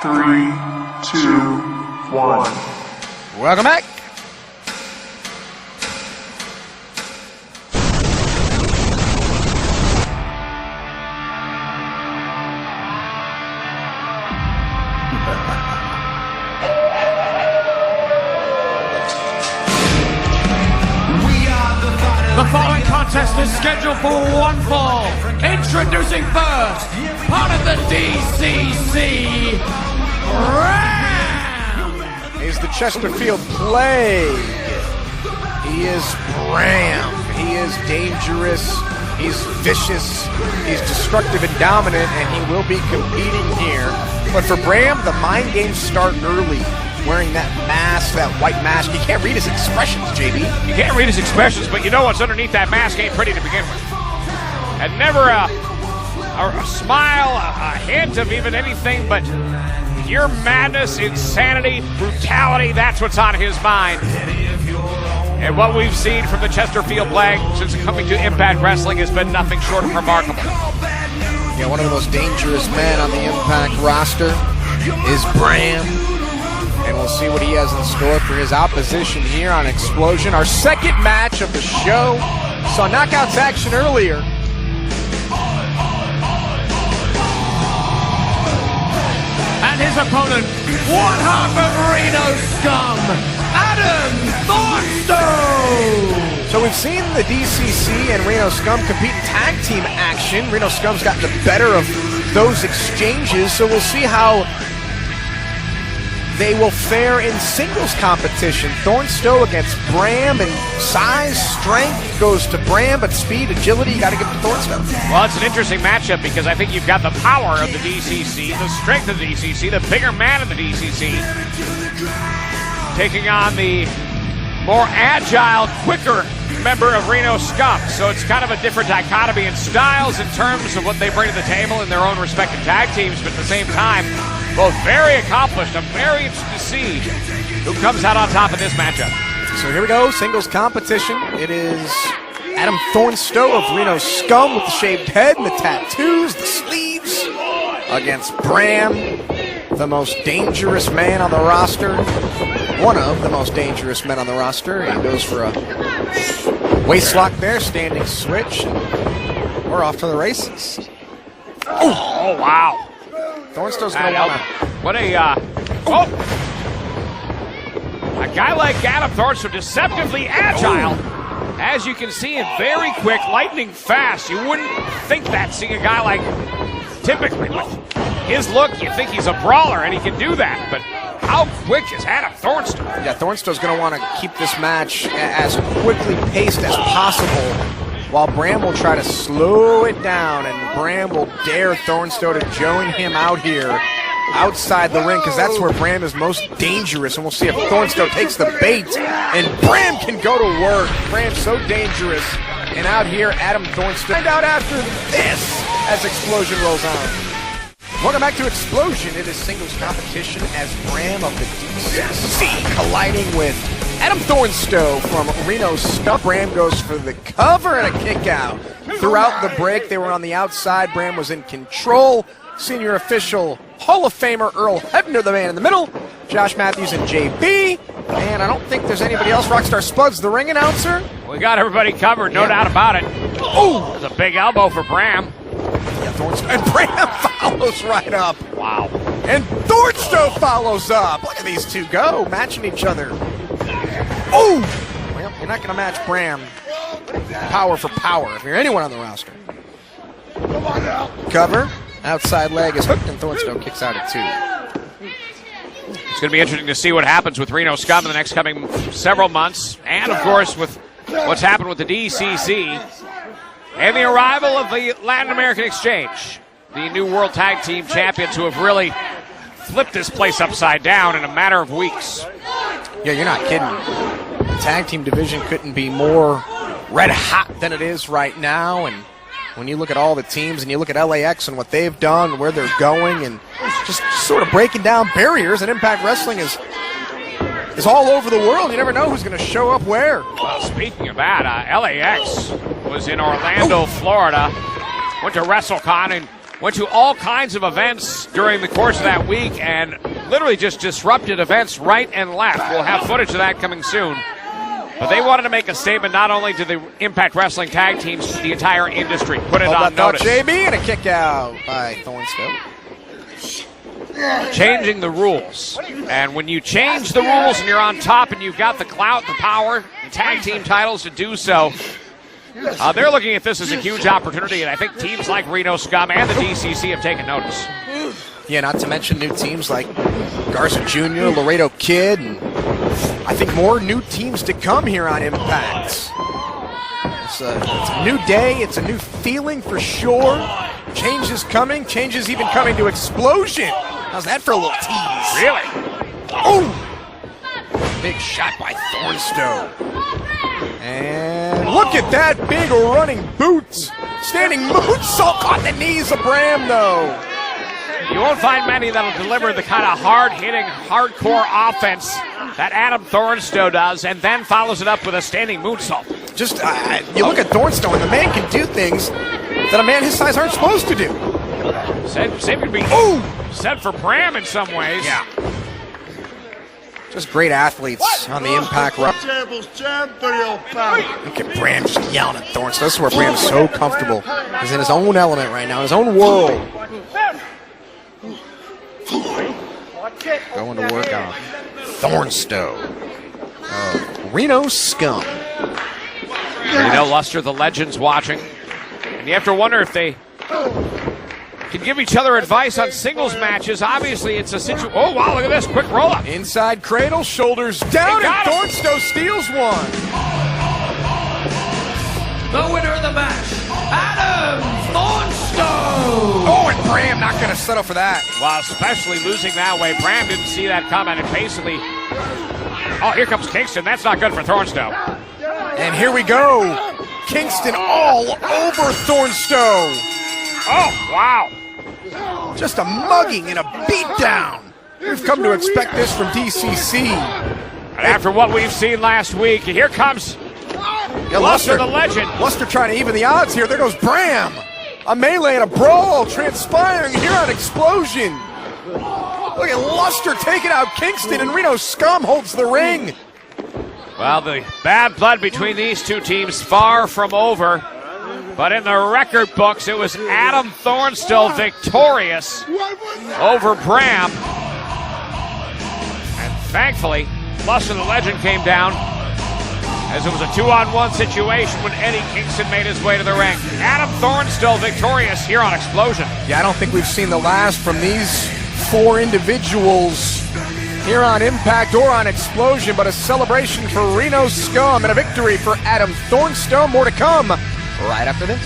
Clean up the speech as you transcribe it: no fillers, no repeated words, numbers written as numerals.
3, 2, 1. Welcome back. The following contest is scheduled for one fall. Introducing first, part of the DCC, Bram! He's the Chesterfield Plague. He is Bram. He is dangerous. He's vicious. He's destructive and dominant, and he will be competing here. But for Bram, the mind games start early. Wearing that mask, that white mask. You can't read his expressions, JB. You can't read his expressions, but you know what's underneath that mask ain't pretty to begin with. And never a smile, a hint of even anything but pure madness, insanity, brutality. That's what's on his mind. And what we've seen from the Chesterfield Plague since coming to Impact Wrestling has been nothing short of remarkable. Yeah, one of the most dangerous men on the Impact roster is Bram. And we'll see what he has in store for his opposition here on Xplosion. Our second match of the show. Saw Knockouts action earlier. And his opponent, one half of Reno Scum, Adam Thornstowe! So we've seen the DCC and Reno Scum compete in tag team action. Reno Scum's gotten the better of those exchanges, so we'll see how they will fare in singles competition. Thornstowe against Bram, and size, strength goes to Bram, but speed, agility, you got to give it to Thornstowe. Well, it's an interesting matchup because I think you've got the power of the DCC, the strength of the DCC, the bigger man of the DCC, taking on the more agile, quicker member of Reno Scum. So it's kind of a different dichotomy in styles in terms of what they bring to the table in their own respective tag teams, but at the same time, both very accomplished. I'm very interested to see who comes out on top of this matchup. So here we go, singles competition. It is Adam Thornstowe of Reno Scum with the shaved head and the tattoos, the sleeves, against Bram, the most dangerous man on the roster. One of the most dangerous men on the roster. He goes for a waistlock there, standing switch. And we're off to the races. Oh wow. Thornstowe's going to want to... What a guy like Adam Thornstowe, deceptively agile. As you can see, and very quick, lightning fast. You wouldn't think that, seeing a guy like, typically with his look, you think he's a brawler, and he can do that. But how quick is Adam Thornstowe? Yeah, Thornstowe's going to want to keep this match as quickly paced as possible, while Bram will try to slow it down, and Bram will dare Thornstowe to join him out here outside the ring, because that's where Bram is most dangerous, and we'll see if Thornstowe takes the bait, and Bram can go to work. Bram's so dangerous, and out here, Adam Thornstowe. Find out after this as Xplosion rolls on. Welcome back to Xplosion. It is singles competition as Bram of the DCC colliding with Adam Thornstowe from Reno Scum. Bram goes for the cover and a kick out. Throughout the break, they were on the outside. Bram was in control. Senior official Hall of Famer Earl Hebner, the man in the middle. Josh Matthews and JB. And I don't think there's anybody else. Rockstar Spuds, the ring announcer. We got everybody covered, no doubt about it. Oh, there's a big elbow for Bram. Yeah, Thornstowe. And Bram follows right up. Wow. And Thornstowe follows up. Look at these two go, matching each other. Oh! Well, you're not going to match Bram power for power if you're anyone on the roster. Cover. Outside leg is hooked, and Thornstowe kicks out at 2. It's going to be interesting to see what happens with Reno Scum in the next coming several months, and of course with what's happened with the DCC and the arrival of the Latin American Exchange, the new World Tag Team Champions, who have really flipped this place upside down in a matter of weeks. Yeah, you're not kidding. The tag team division couldn't be more red hot than it is right now, and when you look at all the teams and you look at LAX and what they've done, where they're going, and just sort of breaking down barriers, and Impact Wrestling is all over the world. You never know who's going to show up where. Well, speaking of that, LAX was in Orlando, Florida, went to WrestleCon, and went to all kinds of events during the course of that week and literally just disrupted events right and left. We'll have footage of that coming soon. But they wanted to make a statement not only to the Impact Wrestling tag teams, but the entire industry. Put it on notice. JB and a kick out by Thornstowe. Changing the rules. And when you change the rules and you're on top and you've got the clout, the power, the tag team titles to do so, they're looking at this as a huge opportunity, and I think teams like Reno Scum and the DCC have taken notice. Yeah, not to mention new teams like Garza Jr., Laredo Kid, and I think more new teams to come here on Impact. It's a new day, it's a new feeling for sure. Change is coming, change is even coming to Xplosion. How's that for a little tease? Really? Oh! Big shot by Thornstowe. And look at that big running boots. Standing moonsault on the knees of Bram, though. You won't find many that'll deliver the kind of hard-hitting, hardcore offense that Adam Thornstowe does, and then follows it up with a standing moonsault. Just, you look at Thornstowe, and the man can do things that a man his size aren't supposed to do. Same could be said for Bram in some ways. Yeah. Just great athletes on the Impact run. Look at Bram just yelling at Thornstowe. This is where Bram's so comfortable. He's in his own element right now, his own world. Going to work on Thornstowe. Reno Scum. Reno Luster, the legend's watching. And you have to wonder if they can give each other advice on singles matches. Obviously, it's a situation. Oh, wow, look at this. Quick roll-up. Inside cradle, shoulders down, and Thornstowe steals one. The winner of the match, Adam Thornstowe. Oh, and Bram not going to settle for that. Well, especially losing that way. Bram didn't see that coming, and basically, oh, here comes Kingston. That's not good for Thornstowe. And here we go. Kingston all over Thornstowe. Oh, wow. Just a mugging and a beatdown. We've come to expect this from DCC. And after what we've seen last week, here comes Luster, the legend. Luster trying to even the odds here. There goes Bram. A melee and a brawl transpiring here on Xplosion. Look at Luster taking out Kingston, and Reno Scum holds the ring. Well, the bad blood between these two teams far from over. But in the record books, it was Adam Thornstowe victorious over Bram. And thankfully, Luster the legend came down, as it was a 2-on-1 situation when Eddie Kingston made his way to the ring. Adam Thornstowe victorious here on Xplosion. Yeah, I don't think we've seen the last from these four individuals here on Impact or on Xplosion, but a celebration for Reno Scum and a victory for Adam Thornstowe. More to come right after this.